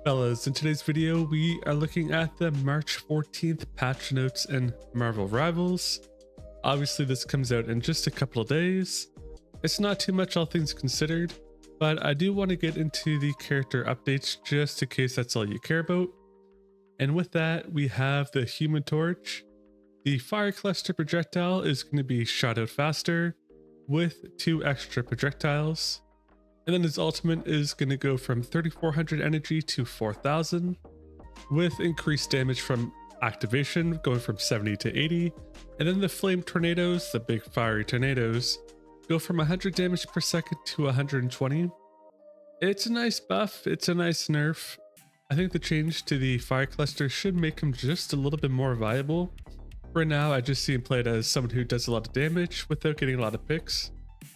Fellas, in today's video, we are looking at the March 14th patch notes in Marvel Rivals. Obviously, this comes out in just a couple of days. It's not too much, all things considered, but I do want to get into the character updates just in case that's all you care about. And with that, we have the Human Torch. The Fire Cluster projectile is going to be shot out faster with 2 extra projectiles. And then his ultimate is going to go from 3400 energy to 4000 with increased damage from activation going from 70 to 80. And then the flame tornadoes, the big fiery tornadoes, go from 100 damage per second to 120. It's a nice buff, it's a nice nerf. I think the change to the fire cluster should make him just a little bit more viable. For now, I just see him played as someone who does a lot of damage without getting a lot of picks,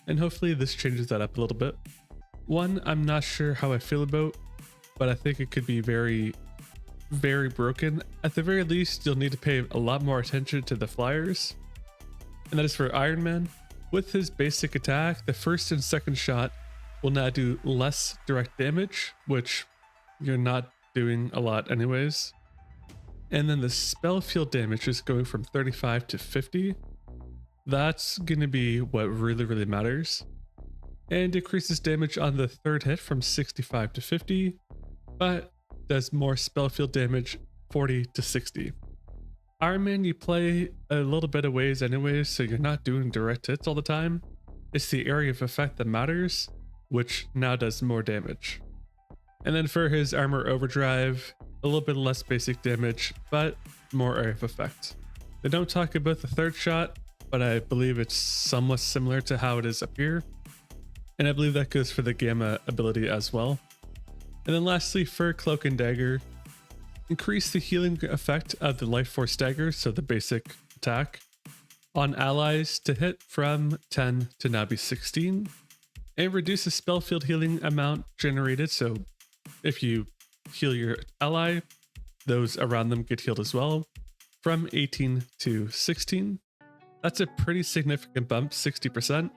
and hopefully this changes that up a little bit. One, I'm not sure how I feel about, but I think it could be very, very broken. At the very least, you'll need to pay a lot more attention to the flyers. And that is for Iron Man. With his basic attack, the first and second shot will now do less direct damage, which you're not doing a lot anyways. And then the spell field damage is going from 35 to 50. That's going to be what really matters. And decreases damage on the third hit from 65 to 50, but does more spell field damage 40 to 60. Iron Man, you play a little bit of ways anyways, so you're not doing direct hits all the time. It's the area of effect that matters, which now does more damage. And then for his armor overdrive, a little bit less basic damage, but more area of effect. They don't talk about the third shot, but I believe it's somewhat similar to how it is up here. And I believe that goes for the Gamma ability as well. And then lastly, for Cloak and Dagger, increase the healing effect of the Life Force Dagger, so the basic attack, on allies to hit from 10 to now be 16. And reduce the spell field healing amount generated, so if you heal your ally, those around them get healed as well, from 18 to 16. That's a pretty significant bump, 60%.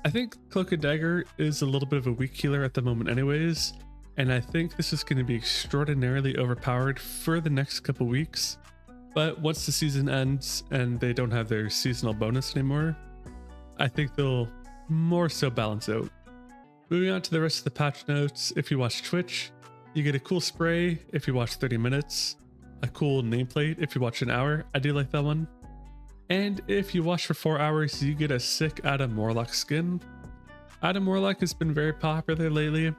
I think Cloak and Dagger is a little bit of a weak healer at the moment anyways, and I think this is going to be extraordinarily overpowered for the next couple weeks. But once the season ends and they don't have their seasonal bonus anymore, I think they'll more so balance out. Moving on to the rest of the patch notes, if you watch Twitch, you get a cool spray if you watch 30 minutes, a cool nameplate if you watch an hour. I do like that one. And if you watch for 4 hours, you get a sick Adam Warlock skin. Adam Warlock has been very popular lately.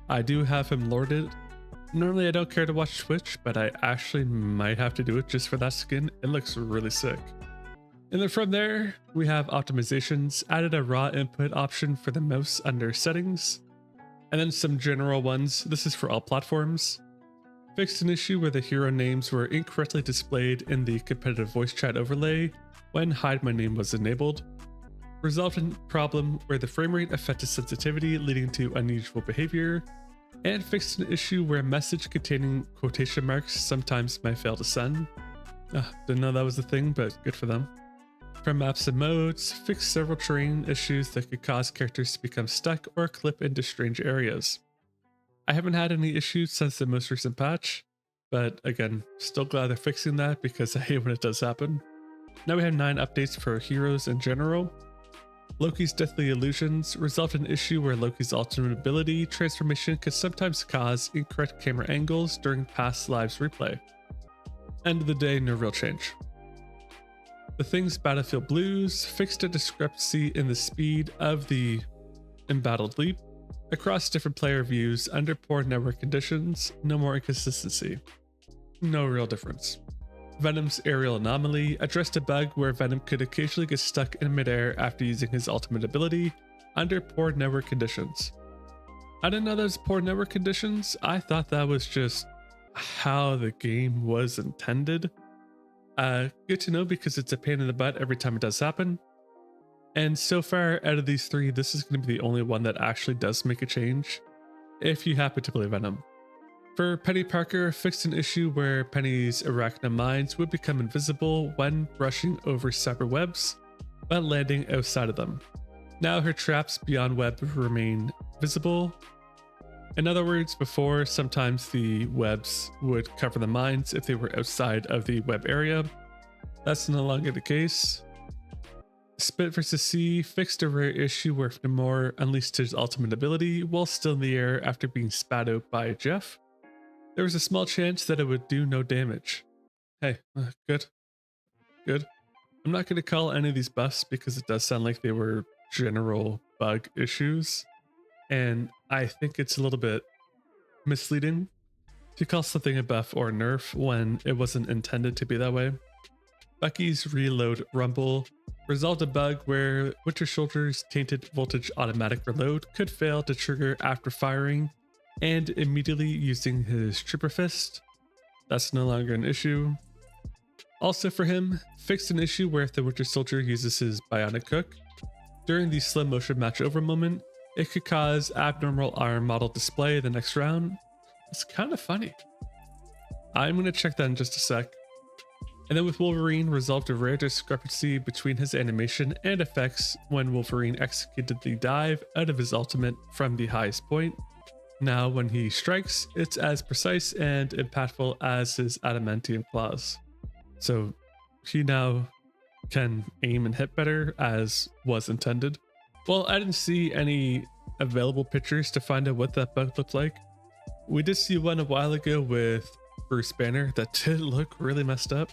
I do have him lorded. Normally I don't care to watch Twitch, but I actually might have to do it just for that skin. It looks really sick. And then from there, we have optimizations, added a raw input option for the mouse under settings, and then some general ones. This is for all platforms. Fixed an issue where the hero names were incorrectly displayed in the competitive voice chat overlay when Hide My Name was enabled. Resolved a problem where the framerate affected sensitivity, leading to unusual behavior. And fixed an issue where a message containing quotation marks sometimes might fail to send. Didn't know that was a thing, but good for them. From maps and modes, fixed several terrain issues that could cause characters to become stuck or clip into strange areas. I haven't had any issues since the most recent patch, but again, still glad they're fixing that because I hate when it does happen. Now we have 9 updates for heroes in general. Loki's Deathly Illusions resolved an issue where Loki's ultimate ability transformation could sometimes cause incorrect camera angles during past lives replay. End of the day, no real change. The Thing's Battlefield Blues fixed a discrepancy in the speed of the embattled leap across different player views under poor network conditions. No more inconsistency. No real difference. Venom's Aerial Anomaly addressed a bug where Venom could occasionally get stuck in midair after using his ultimate ability under poor network conditions. I didn't know that was poor network conditions. I thought that was just how the game was intended. Good to know because it's a pain in the butt every time it does happen. And so far out of these 3, this is going to be the only one that actually does make a change if you happen to play Venom. For Penny Parker, fixed an issue where Penny's arachno mines would become invisible when brushing over cyber webs, but landing outside of them. Now her traps beyond web remain visible, In other words, before, sometimes the webs would cover the mines if they were outside of the web area. That's no longer the case. Spit vs. C fixed a rare issue where Namor unleashed his ultimate ability while still in the air after being spat out by Jeff. There was a small chance that it would do no damage. Hey, good. Good. I'm not going to call any of these buffs because it does sound like they were general bug issues. And I think it's a little bit misleading to call something a buff or a nerf when it wasn't intended to be that way. Bucky's Reload Rumble resolved a bug where Winter Soldier's Tainted Voltage automatic reload could fail to trigger after firing and immediately using his Trooper Fist. That's no longer an issue. Also for him, fixed an issue where if the Winter Soldier uses his Bionic Hook during the slow motion match over moment, it could cause abnormal arm model display the next round. It's kind of funny. I'm going to check that in just a sec. And then with Wolverine, resolved a rare discrepancy between his animation and effects when Wolverine executed the dive out of his ultimate from the highest point. Now when he strikes, it's as precise and impactful as his adamantium claws. So he now can aim and hit better as was intended. Well, I didn't see any available pictures to find out what that bug looked like. We did see one a while ago with Bruce Banner that did look really messed up.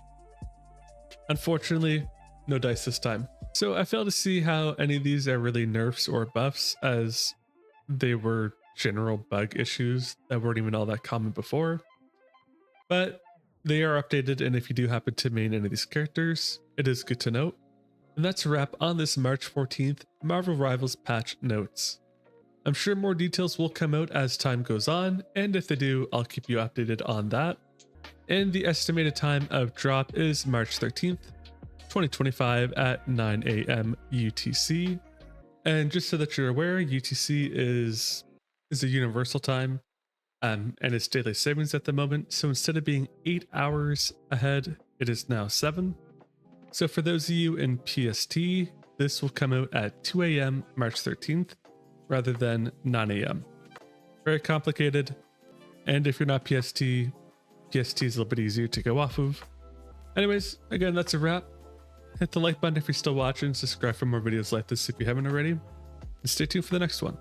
Unfortunately, no dice this time. So I fail to see how any of these are really nerfs or buffs, as they were general bug issues that weren't even all that common before. But they are updated, and if you do happen to main any of these characters, it is good to note. And that's a wrap on this March 14th Marvel Rivals patch notes. I'm sure more details will come out as time goes on, and if they do, I'll keep you updated on that. And the estimated time of drop is March 13th, 2025 at 9 a.m. UTC. And just so that you're aware, UTC is a universal time, and it's daily savings at the moment. So instead of being 8 hours ahead, it is now 7. So for those of you in PST, this will come out at 2 a.m. March 13th rather than 9 a.m. Very complicated. And if you're not PST is a little bit easier to go off of. Anyways, again, that's a wrap. Hit the like button if you're still watching, subscribe for more videos like this if you haven't already, and stay tuned for the next one.